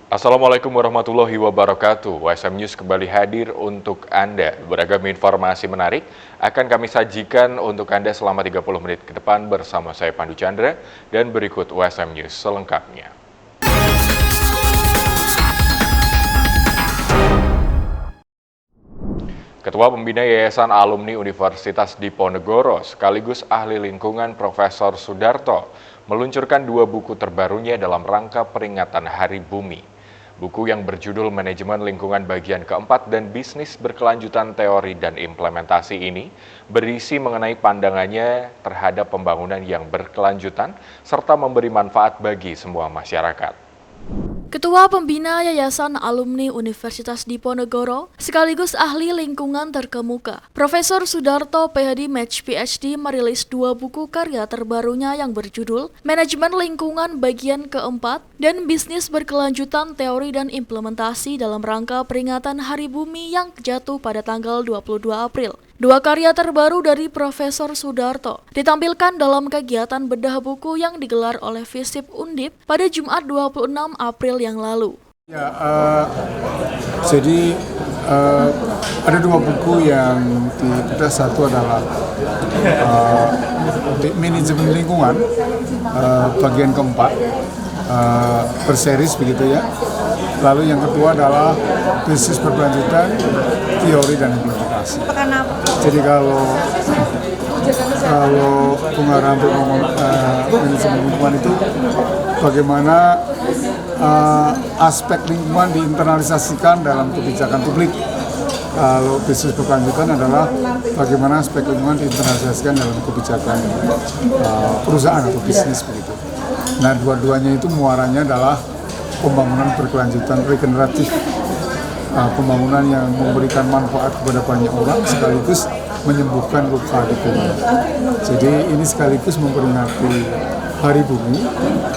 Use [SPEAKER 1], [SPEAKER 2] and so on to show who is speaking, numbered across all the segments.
[SPEAKER 1] Assalamualaikum warahmatullahi wabarakatuh. WSM News kembali hadir untuk Anda. Beragam informasi menarik akan kami sajikan untuk Anda selama 30 menit ke depan bersama saya Pandu Chandra dan berikut WSM News selengkapnya. Ketua Pembina Yayasan Alumni Universitas Diponegoro sekaligus ahli lingkungan Profesor Sudarto meluncurkan 2 buku terbarunya dalam rangka peringatan Hari Bumi. Buku yang berjudul Manajemen Lingkungan Bagian Keempat dan Bisnis Berkelanjutan Teori dan Implementasi ini berisi mengenai pandangannya terhadap pembangunan yang berkelanjutan serta memberi manfaat bagi semua masyarakat.
[SPEAKER 2] Ketua Pembina Yayasan Alumni Universitas Diponegoro sekaligus ahli lingkungan terkemuka, Profesor Sudarto PhD Match PhD merilis 2 buku karya terbarunya yang berjudul Manajemen Lingkungan Bagian Keempat dan Bisnis Berkelanjutan Teori dan Implementasi dalam rangka peringatan Hari Bumi yang jatuh pada tanggal 22 April. 2 karya terbaru dari Profesor Sudarto ditampilkan dalam kegiatan bedah buku yang digelar oleh FISIP Undip pada Jumat 26 April yang lalu.
[SPEAKER 3] Ya, ada 2 buku yang dibedah. Satu adalah manajemen lingkungan bagian keempat, berseris begitu ya. Lalu yang kedua adalah bisnis berkelanjutan, teori dan implementasi. Jadi kalau Bung Haryanto ngomong manajemen lingkungan itu bagaimana aspek lingkungan diinternalisasikan dalam kebijakan publik. Kalau bisnis berkelanjutan adalah bagaimana aspek lingkungan diinternalisasikan dalam kebijakan perusahaan atau bisnis begitu. Nah, dua-duanya itu muaranya adalah pembangunan berkelanjutan regeneratif, pembangunan yang memberikan manfaat kepada banyak orang sekaligus menyembuhkan luka di bumi. Jadi ini sekaligus memperingati Hari Bumi,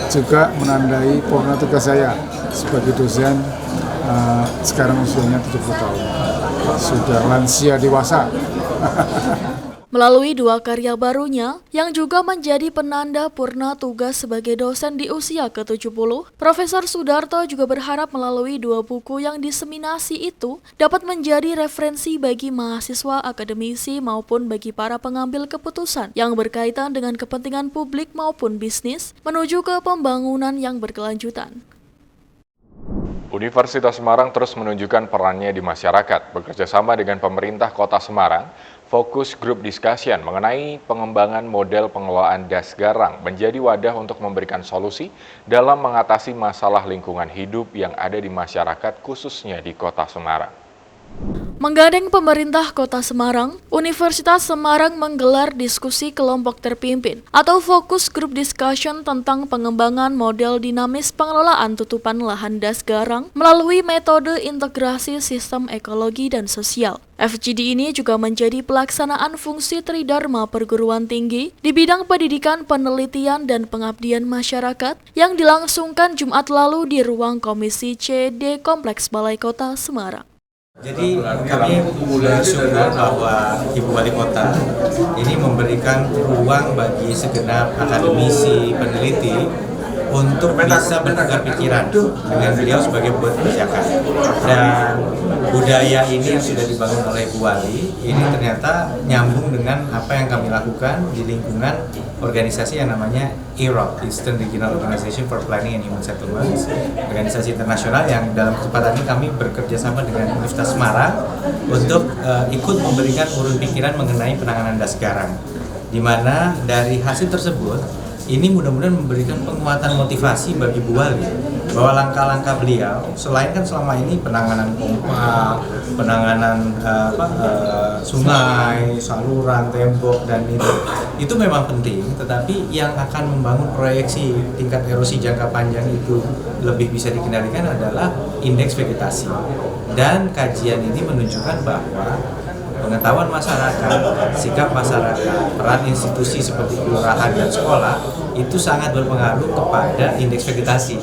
[SPEAKER 3] juga menandai purna tugas saya sebagai dosen. Sekarang usianya 70 tahun, sudah lansia dewasa.
[SPEAKER 2] Melalui 2 karya barunya, yang juga menjadi penanda purna tugas sebagai dosen di usia ke-70, Profesor Sudarto juga berharap melalui 2 buku yang diseminasi itu dapat menjadi referensi bagi mahasiswa, akademisi, maupun bagi para pengambil keputusan yang berkaitan dengan kepentingan publik maupun bisnis menuju ke pembangunan yang berkelanjutan.
[SPEAKER 1] Universitas Semarang terus menunjukkan perannya di masyarakat, bekerjasama dengan pemerintah Kota Semarang. Fokus grup discussion mengenai pengembangan model pengelolaan das garang menjadi wadah untuk memberikan solusi dalam mengatasi masalah lingkungan hidup yang ada di masyarakat khususnya di Kota Semarang.
[SPEAKER 2] Menggandeng pemerintah Kota Semarang, Universitas Semarang menggelar diskusi kelompok terpimpin atau fokus group discussion tentang pengembangan model dinamis pengelolaan tutupan lahan das garang melalui metode integrasi sistem ekologi dan sosial. FGD ini juga menjadi pelaksanaan fungsi Tridharma perguruan tinggi di bidang pendidikan, penelitian, dan pengabdian masyarakat yang dilangsungkan Jumat lalu di ruang Komisi CD Kompleks Balai Kota Semarang.
[SPEAKER 4] Jadi kami bersyukur bahwa Ibu Wali Kota ini memberikan ruang bagi segenap akademisi, peneliti untuk bisa bertukar pikiran dengan beliau sebagai pembuat kebijakan. Dan budaya ini yang sudah dibangun oleh Bu Wali ini ternyata nyambung dengan apa yang kami lakukan di lingkungan organisasi yang namanya EROP, Eastern Regional Organization for Planning and Human Settlements, organisasi internasional yang dalam kesempatan ini kami bekerja sama dengan Universitas Semarang untuk ikut memberikan urun pikiran mengenai penanganan das garang, di mana dari hasil tersebut ini mudah-mudahan memberikan penguatan motivasi bagi Bu Wali bahwa langkah-langkah beliau selain kan selama ini penanganan pompa, penanganan sungai, saluran, tembok dan itu memang penting, tetapi yang akan membangun proyeksi tingkat erosi jangka panjang itu lebih bisa dikendalikan adalah indeks vegetasi. Dan kajian ini menunjukkan bahwa pengetahuan masyarakat, sikap masyarakat, peran institusi seperti kelurahan dan sekolah itu sangat berpengaruh kepada indeks vegetasi.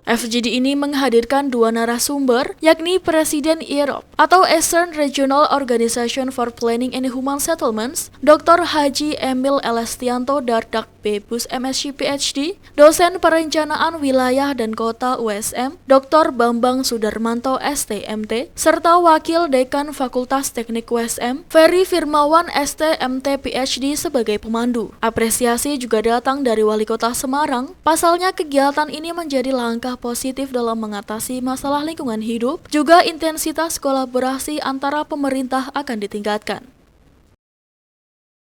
[SPEAKER 2] FGD ini menghadirkan dua narasumber, yakni Presiden IROP atau Eastern Regional Organization for Planning and Human Settlements, Dr. Haji Emil Elestianto Dardak Bebus MSc PhD, dosen perencanaan wilayah dan kota USM, Dr. Bambang Sudarmanto STMT, serta Wakil Dekan Fakultas Teknik USM, Ferry Firmawan STMT PhD sebagai pemandu. Apresiasi juga datang dari Wali Kota Semarang. Pasalnya kegiatan ini menjadi langkah positif dalam mengatasi masalah lingkungan hidup, juga intensitas kolaborasi antara pemerintah akan ditingkatkan.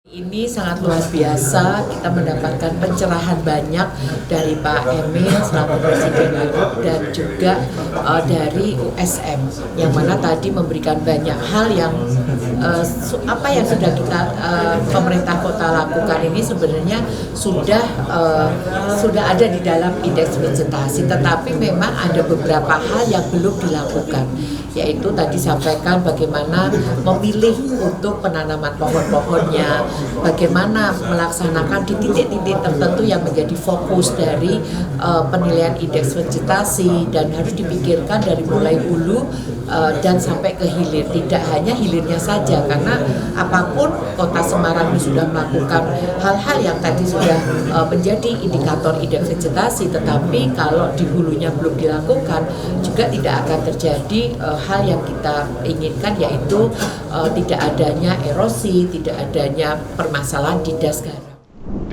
[SPEAKER 5] Ini sangat luar biasa, kita mendapatkan pencerahan banyak dari Pak Emil selaku Presiden IROP dan juga dari USM, yang mana tadi memberikan banyak hal yang apa yang sudah kita pemerintah kota lakukan ini sebenarnya sudah ada di dalam indeks vegetasi, tetapi memang ada beberapa hal yang belum dilakukan, yaitu tadi sampaikan bagaimana memilih untuk penanaman pohon-pohonnya, bagaimana melaksanakan di titik-titik tertentu yang menjadi fokus dari penilaian indeks vegetasi, dan harus dipikirkan dari mulai hulu dan sampai ke hilir, tidak hanya hilirnya saja, karena apapun Kota Semarang ini sudah melakukan hal-hal yang tadi sudah menjadi indikator indeks vegetasi, tetapi kalau di hulunya belum dilakukan juga tidak akan terjadi hal yang kita inginkan, yaitu tidak adanya erosi, tidak adanya permasalahan di das garam.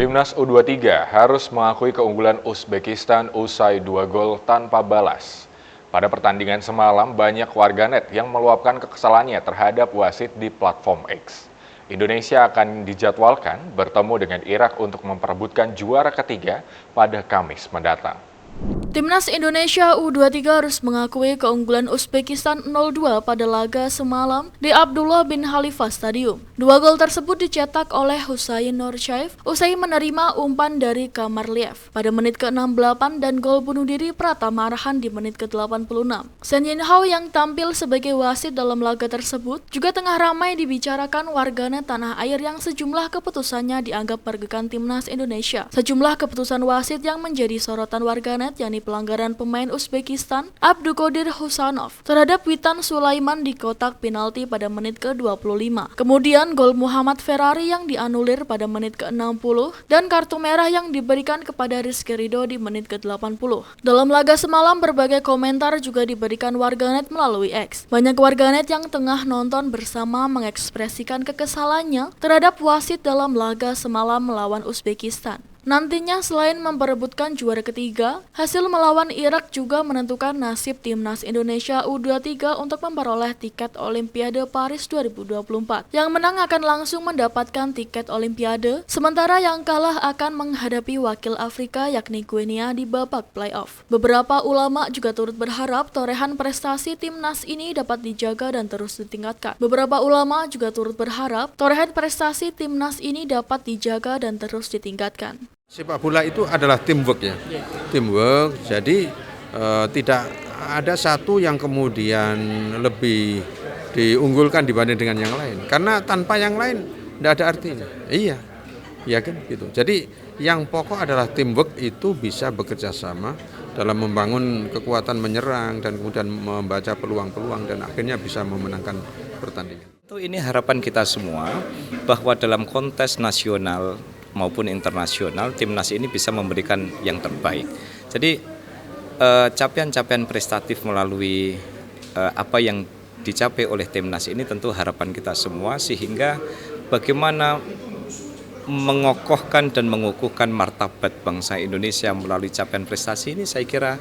[SPEAKER 1] Timnas U23 harus mengakui keunggulan Uzbekistan usai 2 gol tanpa balas. Pada pertandingan semalam, banyak warganet yang meluapkan kekesalannya terhadap wasit di platform X. Indonesia akan dijadwalkan bertemu dengan Irak untuk memperebutkan juara ketiga pada Kamis mendatang.
[SPEAKER 2] Timnas Indonesia U23 harus mengakui keunggulan Uzbekistan 0-2 pada laga semalam di Abdullah bin Khalifa Stadium. 2 gol tersebut dicetak oleh Husain Nurchaev usai menerima umpan dari Kamarliev pada menit ke-68 dan gol bunuh diri Pratama Arhan di menit ke-86. Shen Yinhao yang tampil sebagai wasit dalam laga tersebut juga tengah ramai dibicarakan warganet tanah air yang sejumlah keputusannya dianggap merugikan Timnas Indonesia. Sejumlah keputusan wasit yang menjadi sorotan warganet yakni pelanggaran pemain Uzbekistan Abduqodir Husanov terhadap Witan Sulaiman di kotak penalti pada menit ke-25. Kemudian gol Muhammad Ferrari yang dianulir pada menit ke-60 dan kartu merah yang diberikan kepada Rizky Ridho di menit ke-80. Dalam laga semalam berbagai komentar juga diberikan warganet melalui X. Banyak warganet yang tengah nonton bersama mengekspresikan kekesalannya terhadap wasit dalam laga semalam melawan Uzbekistan. Nantinya selain memperebutkan juara ketiga, hasil melawan Irak juga menentukan nasib Timnas Indonesia U23 untuk memperoleh tiket Olimpiade Paris 2024. Yang menang akan langsung mendapatkan tiket Olimpiade, sementara yang kalah akan menghadapi wakil Afrika yakni Guinea di babak playoff. Beberapa ulama juga turut berharap torehan prestasi Timnas ini dapat dijaga dan terus ditingkatkan.
[SPEAKER 6] Sepak bola itu adalah teamwork ya, teamwork. Jadi tidak ada satu yang kemudian lebih diunggulkan dibanding dengan yang lain. Karena tanpa yang lain tidak ada artinya. Iya kan gitu. Jadi yang pokok adalah teamwork itu bisa bekerja sama dalam membangun kekuatan menyerang dan kemudian membaca peluang-peluang dan akhirnya bisa memenangkan pertandingan.
[SPEAKER 7] Tentu ini harapan kita semua bahwa dalam kontes nasional maupun internasional, Timnas ini bisa memberikan yang terbaik. Jadi capaian-capaian prestatif melalui apa yang dicapai oleh Timnas ini tentu harapan kita semua, sehingga bagaimana mengokohkan dan mengukuhkan martabat bangsa Indonesia melalui capaian prestasi ini saya kira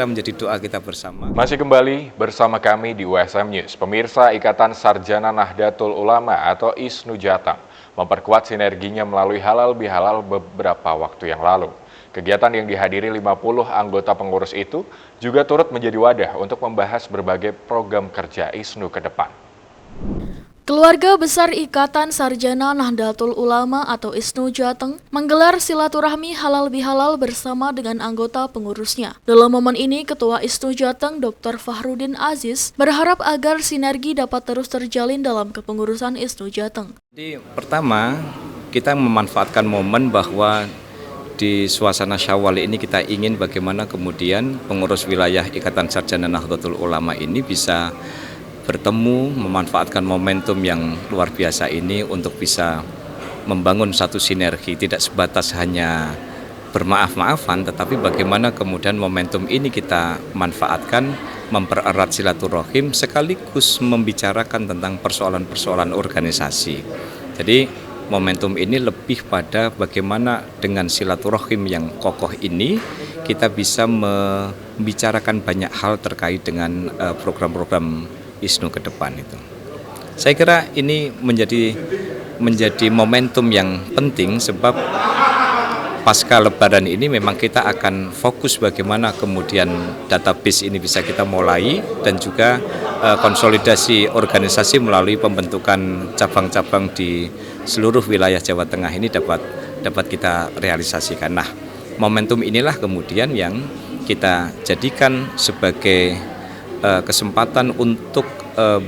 [SPEAKER 7] menjadi doa kita bersama.
[SPEAKER 1] Masih kembali bersama kami di USM News. Pemirsa, Ikatan Sarjana Nahdlatul Ulama atau ISNU Jateng memperkuat sinerginya melalui halal bihalal beberapa waktu yang lalu. Kegiatan yang dihadiri 50 anggota pengurus itu juga turut menjadi wadah untuk membahas berbagai program kerja ISNU ke depan.
[SPEAKER 2] Keluarga Besar Ikatan Sarjana Nahdlatul Ulama atau ISNU Jateng menggelar silaturahmi halal bihalal bersama dengan anggota pengurusnya. Dalam momen ini, Ketua ISNU Jateng Dr. Fahrudin Aziz berharap agar sinergi dapat terus terjalin dalam kepengurusan ISNU Jateng.
[SPEAKER 7] Jadi pertama, kita memanfaatkan momen bahwa di suasana Syawal ini kita ingin bagaimana kemudian pengurus wilayah Ikatan Sarjana Nahdlatul Ulama ini bisa bertemu, memanfaatkan momentum yang luar biasa ini untuk bisa membangun satu sinergi, tidak sebatas hanya bermaaf-maafan, tetapi bagaimana kemudian momentum ini kita manfaatkan, mempererat silaturahim sekaligus membicarakan tentang persoalan-persoalan organisasi. Jadi momentum ini lebih pada bagaimana dengan silaturahim yang kokoh ini kita bisa membicarakan banyak hal terkait dengan program-program ISNU ke depan itu. Saya kira ini menjadi momentum yang penting sebab pasca Lebaran ini memang kita akan fokus bagaimana kemudian database ini bisa kita mulai dan juga konsolidasi organisasi melalui pembentukan cabang-cabang di seluruh wilayah Jawa Tengah ini dapat kita realisasikan. Nah, momentum inilah kemudian yang kita jadikan sebagai kesempatan untuk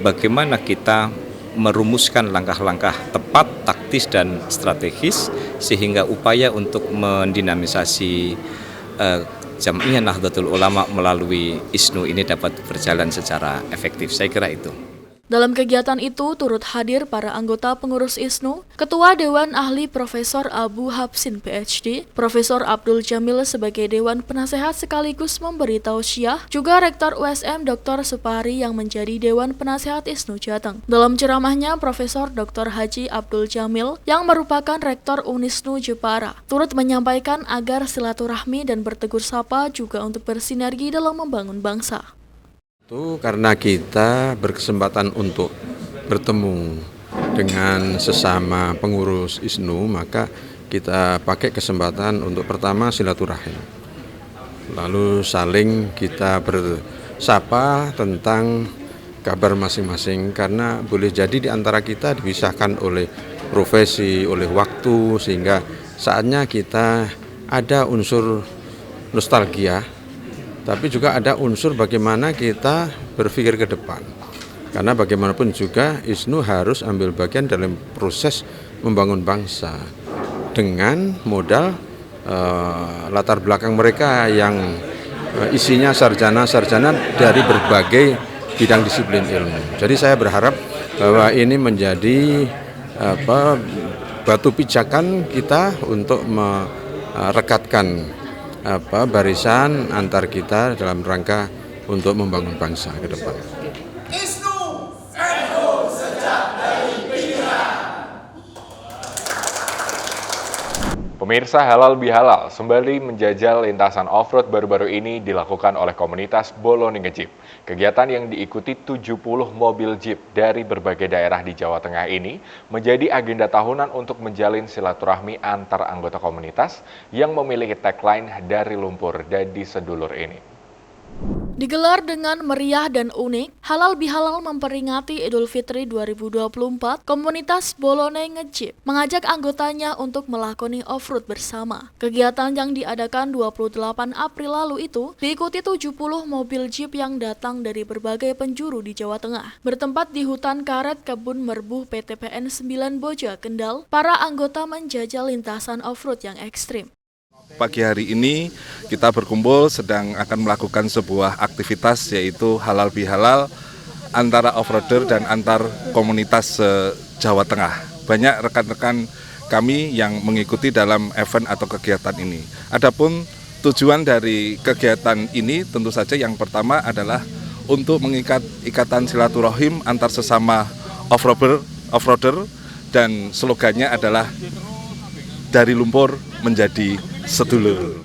[SPEAKER 7] bagaimana kita merumuskan langkah-langkah tepat, taktis dan strategis sehingga upaya untuk mendinamisasi Jam'iyah Nahdlatul Ulama melalui ISNU ini dapat berjalan secara efektif. Saya kira itu.
[SPEAKER 2] Dalam kegiatan itu turut hadir para anggota pengurus ISNU, Ketua Dewan Ahli Profesor Abu Hafsin PhD, Profesor Abdul Jamil sebagai Dewan Penasehat sekaligus memberi tausiah, juga Rektor USM Dr. Supari yang menjadi Dewan Penasehat ISNU Jateng. Dalam ceramahnya, Profesor Dr. Haji Abdul Jamil yang merupakan Rektor Unisnu Jepara turut menyampaikan agar silaturahmi dan bertegur sapa juga untuk bersinergi dalam membangun bangsa.
[SPEAKER 6] Itu karena kita berkesempatan untuk bertemu dengan sesama pengurus ISNU, maka kita pakai kesempatan untuk pertama silaturahim. Lalu saling kita bersapa tentang kabar masing-masing karena boleh jadi di antara kita dipisahkan oleh profesi, oleh waktu, sehingga saatnya kita ada unsur nostalgia. Tapi juga ada unsur bagaimana kita berpikir ke depan. Karena bagaimanapun juga ISNU harus ambil bagian dalam proses membangun bangsa dengan modal latar belakang mereka yang isinya sarjana-sarjana dari berbagai bidang disiplin ilmu. Jadi saya berharap bahwa ini menjadi batu pijakan kita untuk merekatkan barisan antar kita dalam rangka untuk membangun bangsa ke depan.
[SPEAKER 1] Pemirsa, halal bihalal sembari menjajal lintasan off-road baru-baru ini dilakukan oleh komunitas Bolone Nge-Jeep. Kegiatan yang diikuti 70 mobil Jeep dari berbagai daerah di Jawa Tengah ini menjadi agenda tahunan untuk menjalin silaturahmi antar anggota komunitas yang memiliki tagline dari lumpur jadi sedulur ini.
[SPEAKER 2] Digelar dengan meriah dan unik, Halal Bihalal memperingati Idul Fitri 2024, komunitas Bolone Nge-Jeep mengajak anggotanya untuk melakoni off-road bersama. Kegiatan yang diadakan 28 April lalu itu diikuti 70 mobil Jeep yang datang dari berbagai penjuru di Jawa Tengah. Bertempat di hutan karet Kebun Merbuh PTPN 9 Boja, Kendal, para anggota menjajal lintasan off-road yang ekstrim.
[SPEAKER 8] Pagi hari ini kita berkumpul sedang akan melakukan sebuah aktivitas yaitu halal bihalal antara off-roader dan antar komunitas Jawa Tengah. Banyak rekan-rekan kami yang mengikuti dalam event atau kegiatan ini. Adapun tujuan dari kegiatan ini tentu saja yang pertama adalah untuk mengikat ikatan silaturahim antar sesama off-roader dan slogannya adalah dari lumpur menjadi sedulur.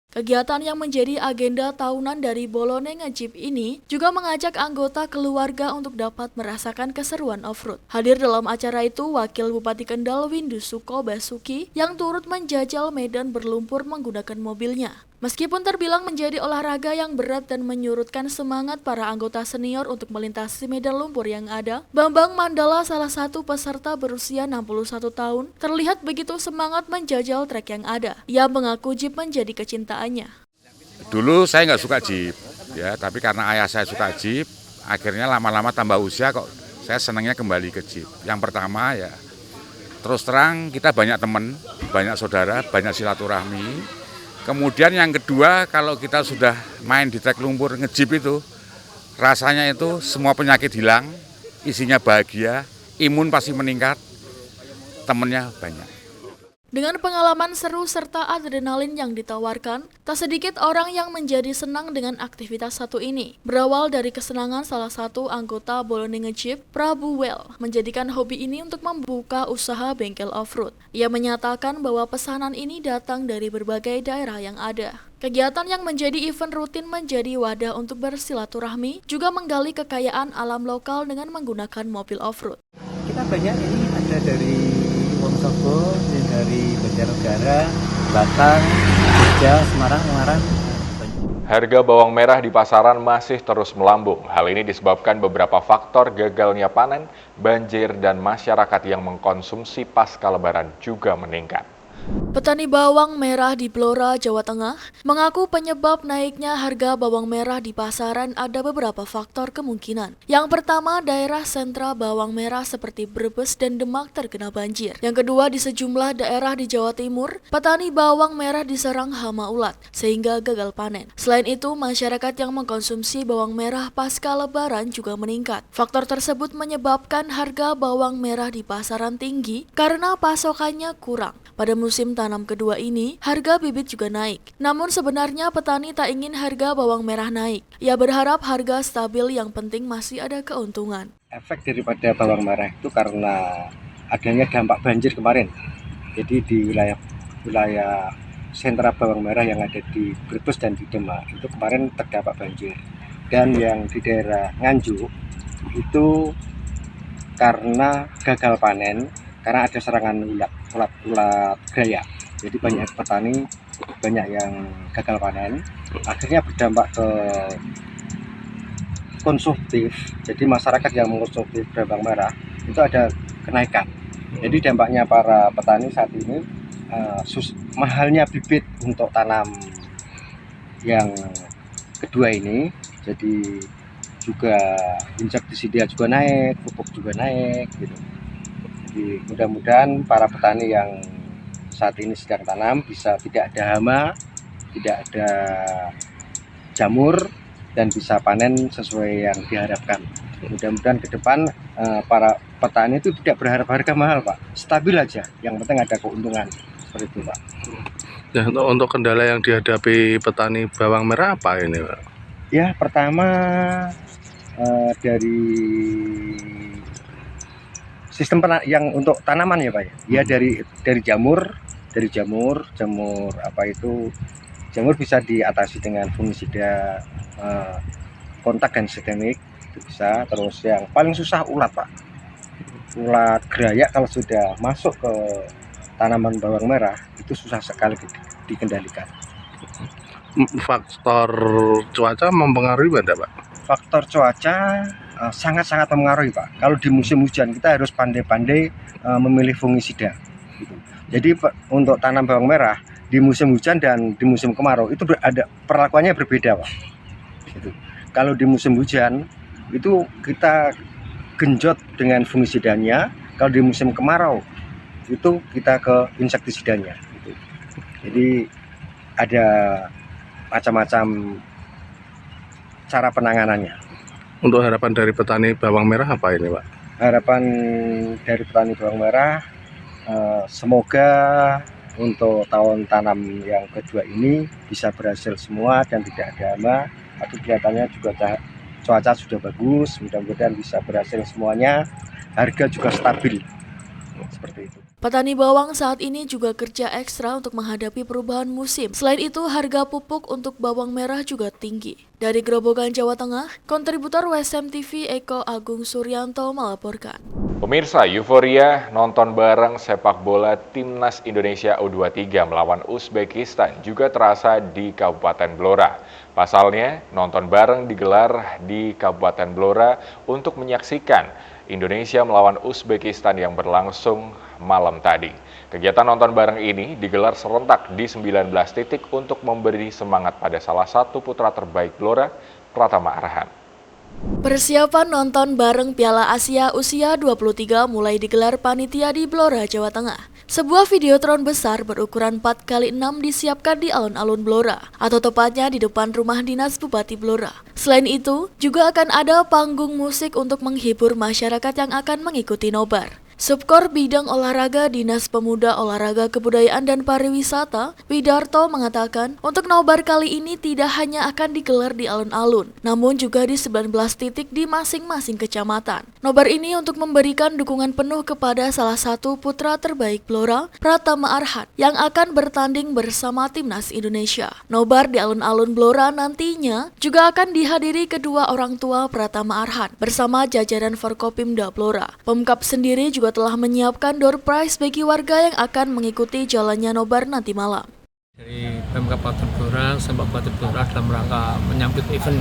[SPEAKER 2] Kegiatan yang menjadi agenda tahunan dari Bolone Nge-Jeep ini juga mengajak anggota keluarga untuk dapat merasakan keseruan off-road. Hadir dalam acara itu Wakil Bupati Kendal Windu Suko Basuki yang turut menjajal medan berlumpur menggunakan mobilnya. Meskipun terbilang menjadi olahraga yang berat dan menyurutkan semangat para anggota senior untuk melintasi medan lumpur yang ada, Bambang Mandala, salah satu peserta berusia 61 tahun, terlihat begitu semangat menjajal trek yang ada. Ia mengaku Jeep menjadi kecintaannya.
[SPEAKER 9] Dulu saya nggak suka Jeep, ya, tapi karena ayah saya suka Jeep, akhirnya lama-lama tambah usia kok saya senangnya kembali ke Jeep. Yang pertama ya Terus terang kita banyak teman, banyak saudara, banyak silaturahmi. Kemudian yang kedua, kalau kita sudah main di trek lumpur nge-jeep itu, rasanya itu semua penyakit hilang, isinya bahagia, imun pasti meningkat, temennya banyak.
[SPEAKER 2] Dengan pengalaman seru serta adrenalin yang ditawarkan, tak sedikit orang yang menjadi senang dengan aktivitas satu ini. Berawal dari kesenangan salah satu anggota Boloni Nge-Jeep, Prabu Well, menjadikan hobi ini untuk membuka usaha bengkel off-road. Ia menyatakan bahwa pesanan ini datang dari berbagai daerah yang ada. Kegiatan yang menjadi event rutin menjadi wadah untuk bersilaturahmi, juga menggali kekayaan alam lokal dengan menggunakan mobil off-road.
[SPEAKER 10] Kita banyak ini ada dari Wonosobo, dari Banjarnegara, Batang, Jogja, Semarang, Ungaran.
[SPEAKER 1] Harga bawang merah di pasaran masih terus melambung. Hal ini disebabkan beberapa faktor gagalnya panen, banjir, dan masyarakat yang mengkonsumsi pasca Lebaran juga meningkat.
[SPEAKER 2] Petani bawang merah di Blora, Jawa Tengah, mengaku penyebab naiknya harga bawang merah di pasaran ada beberapa faktor kemungkinan. Yang pertama, daerah sentra bawang merah seperti Brebes dan Demak terkena banjir. Yang kedua, di sejumlah daerah di Jawa Timur, petani bawang merah diserang hama ulat, sehingga gagal panen. Selain itu, masyarakat yang mengkonsumsi bawang merah pasca Lebaran juga meningkat. Faktor tersebut menyebabkan harga bawang merah di pasaran tinggi karena pasokannya kurang. Pada musim tanam kedua ini, harga bibit juga naik. Namun sebenarnya petani tak ingin harga bawang merah naik. Ia berharap harga stabil, yang penting masih ada keuntungan.
[SPEAKER 10] Efek daripada bawang merah itu karena adanya dampak banjir kemarin. Jadi di wilayah sentra bawang merah yang ada di Brebes dan di Demak itu kemarin terdampak banjir. Dan yang di daerah Nganjuk itu karena gagal panen, karena ada serangan ulat graya. Jadi banyak petani yang gagal panen, akhirnya berdampak ke konsumtif. Jadi masyarakat yang mengkonsumsi bawang merah itu ada kenaikan. Jadi dampaknya para petani saat ini mahalnya bibit untuk tanam yang kedua ini. Jadi juga insektisida juga naik, pupuk juga naik gitu. Jadi mudah-mudahan para petani yang saat ini sedang tanam bisa tidak ada hama, tidak ada jamur, dan bisa panen sesuai yang diharapkan. Mudah-mudahan ke depan para petani itu tidak berharap harga mahal, Pak. Stabil aja, yang penting ada keuntungan. Seperti itu, Pak.
[SPEAKER 11] Ya, untuk kendala yang dihadapi petani bawang merah apa ini, Pak?
[SPEAKER 10] Ya, pertama dari sistem yang untuk tanaman ya Pak ya. Ya dari jamur apa itu, jamur bisa diatasi dengan fungisida, kontak dan sistemik itu bisa. Terus yang paling susah ulat Pak, ulat graya kalau sudah masuk ke tanaman bawang merah itu susah sekali dikendalikan.
[SPEAKER 11] Faktor cuaca mempengaruhi tidak Pak?
[SPEAKER 10] Faktor cuaca sangat-sangat mempengaruhi Pak. Kalau di musim hujan kita harus pandai-pandai memilih fungisida. Gitu. Jadi untuk tanam bawang merah di musim hujan dan di musim kemarau itu ada perlakuannya berbeda Pak. Gitu. Kalau di musim hujan itu kita genjot dengan fungisidanya. Kalau di musim kemarau itu kita ke insektisidanya. Gitu. Jadi ada macam-macam cara penanganannya.
[SPEAKER 11] Untuk harapan dari petani bawang merah apa ini Pak?
[SPEAKER 10] Harapan dari petani bawang merah semoga untuk tahun tanam yang kedua ini bisa berhasil semua dan tidak ada hama. Tapi kelihatannya juga cuaca sudah bagus, mudah-mudahan bisa berhasil semuanya. Harga juga stabil, seperti itu.
[SPEAKER 2] Petani bawang saat ini juga kerja ekstra untuk menghadapi perubahan musim. Selain itu, harga pupuk untuk bawang merah juga tinggi. Dari Grobogan, Jawa Tengah, kontributor WSM TV Eko Agung Suryanto melaporkan.
[SPEAKER 1] Pemirsa, euforia nonton bareng sepak bola Timnas Indonesia U23 melawan Uzbekistan juga terasa di Kabupaten Blora. Pasalnya, nonton bareng digelar di Kabupaten Blora untuk menyaksikan Indonesia melawan Uzbekistan yang berlangsung malam tadi. Kegiatan nonton bareng ini digelar serentak di 19 titik untuk memberi semangat pada salah satu putra terbaik Blora, Pratama Arhan.
[SPEAKER 2] Persiapan nonton bareng Piala Asia usia 23 mulai digelar panitia di Blora, Jawa Tengah. Sebuah videotron besar berukuran 4x6 disiapkan di alun-alun Blora, atau tepatnya di depan rumah dinas Bupati Blora. Selain itu, juga akan ada panggung musik untuk menghibur masyarakat yang akan mengikuti nobar. Subkor Bidang Olahraga Dinas Pemuda Olahraga Kebudayaan dan Pariwisata, Widarto mengatakan untuk nobar kali ini tidak hanya akan digelar di alun-alun, namun juga di 19 titik di masing-masing kecamatan. Nobar ini untuk memberikan dukungan penuh kepada salah satu putra terbaik Blora, Pratama Arhan, yang akan bertanding bersama Timnas Indonesia. Nobar di alun-alun Blora nantinya juga akan dihadiri kedua orang tua Pratama Arhan bersama jajaran Forkopimda Blora. Pemkab sendiri juga telah menyiapkan door prize bagi warga yang akan mengikuti jalannya nobar nanti malam.
[SPEAKER 12] Dari Pemkab Kabupaten Blora sampai Kabupaten Blora dalam rangka menyambut event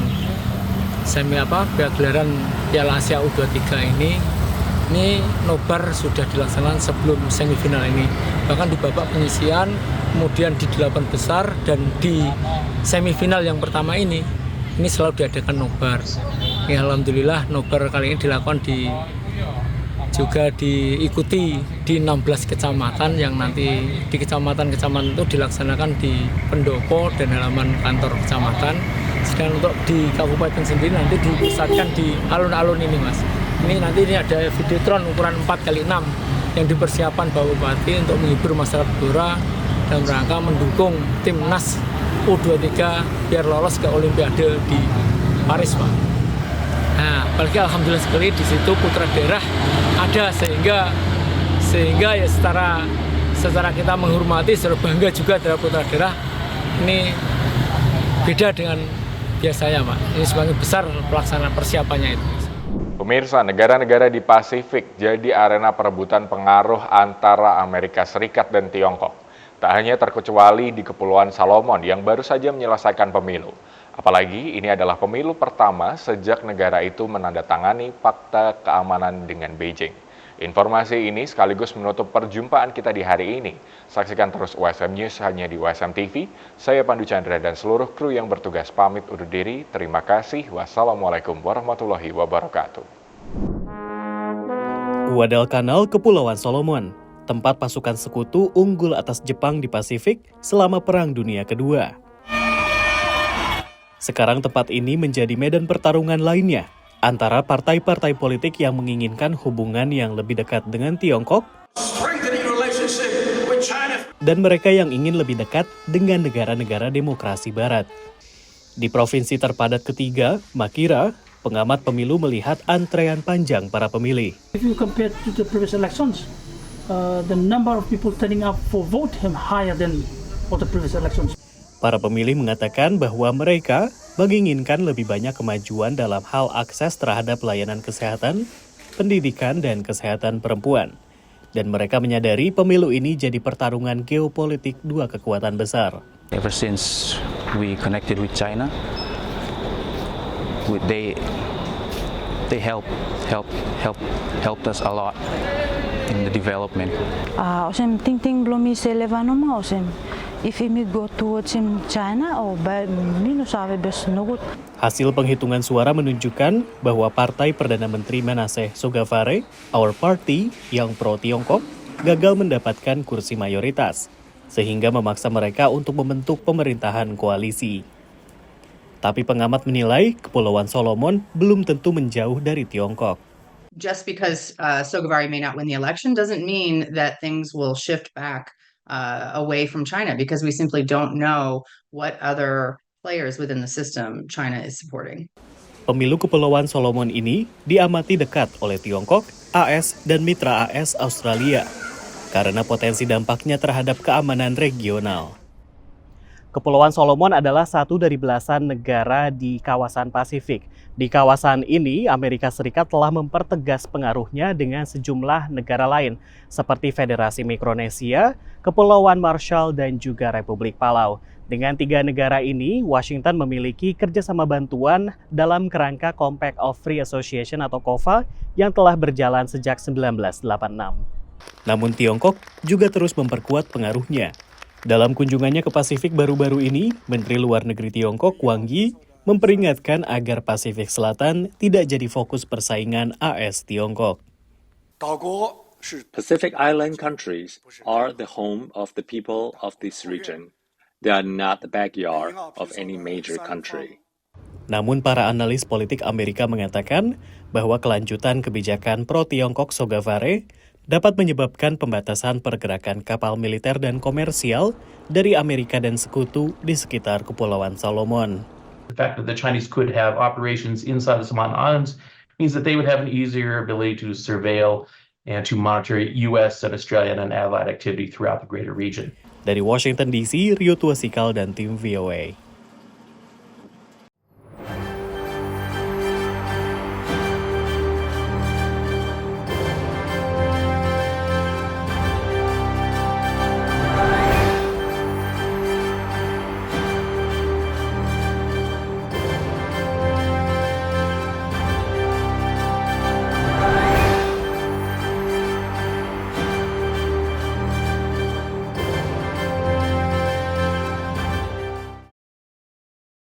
[SPEAKER 12] gelaran Piala Asia U23 ini nobar sudah dilaksanakan sebelum semifinal ini. Bahkan di babak penyisian, kemudian di 8 besar dan di semifinal yang pertama ini selalu diadakan nobar. Ya, alhamdulillah nobar kali ini dilakukan juga diikuti di 16 kecamatan yang nanti di kecamatan-kecamatan itu dilaksanakan di pendopo dan halaman kantor kecamatan. Sedangkan untuk di kabupaten sendiri nanti dipusatkan di alun-alun ini, Mas. Ini ada videotron ukuran 4x6 yang dipersiapkan Bapak Bupati untuk menghibur masyarakat Blora dalam rangka mendukung Timnas U23 biar lolos ke Olimpiade di Paris, Pak. Nah, apalagi alhamdulillah sekali di situ putra daerah ada sehingga ya secara kita menghormati, secara bangga juga terhadap putra daerah. Ini beda dengan biasanya, Pak. Ini semakin besar pelaksanaan persiapannya itu.
[SPEAKER 1] Pemirsa, negara-negara di Pasifik jadi arena perebutan pengaruh antara Amerika Serikat dan Tiongkok. Tak hanya terkecuali di Kepulauan Salomon yang baru saja menyelesaikan pemilu. Apalagi ini adalah pemilu pertama sejak negara itu menandatangani Fakta Keamanan dengan Beijing. Informasi ini sekaligus menutup perjumpaan kita di hari ini. Saksikan terus USM News hanya di USM TV. Saya Pandu Chandra dan seluruh kru yang bertugas pamit undur diri. Terima kasih. Wassalamualaikum warahmatullahi wabarakatuh.
[SPEAKER 13] Guadalcanal, Kepulauan Solomon, tempat pasukan sekutu unggul atas Jepang di Pasifik selama Perang Dunia Kedua. Sekarang tempat ini menjadi medan pertarungan lainnya antara partai-partai politik yang menginginkan hubungan yang lebih dekat dengan Tiongkok dan mereka yang ingin lebih dekat dengan negara-negara demokrasi barat. Di provinsi terpadat ketiga, Makira, pengamat pemilu melihat antrean panjang para pemilih.
[SPEAKER 14] If you compare to the previous elections, the number of people turning up for vote him higher than for the previous elections.
[SPEAKER 13] Para pemilih mengatakan bahwa mereka menginginkan lebih banyak kemajuan dalam hal akses terhadap layanan kesehatan, pendidikan, dan kesehatan perempuan. Dan mereka menyadari pemilu ini jadi pertarungan geopolitik dua kekuatan besar.
[SPEAKER 15] Ever since we connected with China, they helped us a lot in the development.
[SPEAKER 16] Osem ting belum bisa levan nama osem. If we go towards China or
[SPEAKER 13] Hasil penghitungan suara menunjukkan bahwa Partai Perdana Menteri Manasseh Sogavare, Our Party, yang pro-Tiongkok, gagal mendapatkan kursi mayoritas, sehingga memaksa mereka untuk membentuk pemerintahan koalisi. Tapi pengamat menilai Kepulauan Solomon belum tentu menjauh dari Tiongkok.
[SPEAKER 17] Just because Sogavare may not win the election doesn't mean that things will shift back away from China, because we simply don't know what other players within the system China is supporting.
[SPEAKER 13] Pemilu Kepulauan Solomon ini diamati dekat oleh Tiongkok, AS, dan mitra AS Australia karena potensi dampaknya terhadap keamanan regional. Kepulauan Solomon adalah satu dari belasan negara di kawasan Pasifik. Di kawasan ini, Amerika Serikat telah mempertegas pengaruhnya dengan sejumlah negara lain, seperti Federasi Mikronesia, Kepulauan Marshall, dan juga Republik Palau. Dengan 3 negara ini, Washington memiliki kerjasama bantuan dalam kerangka Compact of Free Association atau COFA yang telah berjalan sejak 1986. Namun Tiongkok juga terus memperkuat pengaruhnya. Dalam kunjungannya ke Pasifik baru-baru ini, Menteri Luar Negeri Tiongkok Wang Yi memperingatkan agar Pasifik Selatan tidak jadi fokus persaingan AS-Tiongkok.
[SPEAKER 18] Pacific Island countries are the home of the people of this region. They are not the backyard of any major country.
[SPEAKER 13] Namun para analis politik Amerika mengatakan bahwa kelanjutan kebijakan pro-Tiongkok Sogavare dapat menyebabkan pembatasan pergerakan kapal militer dan komersial dari Amerika dan sekutu di sekitar Kepulauan Solomon.
[SPEAKER 19] The fact that the Chinese could have operations inside the Solomon Islands means that they would have an easier ability to surveil and to monitor U.S. and Australian and allied activity throughout the greater region.
[SPEAKER 13] Dari Washington DC, Rio Tuasikal dan tim VOA.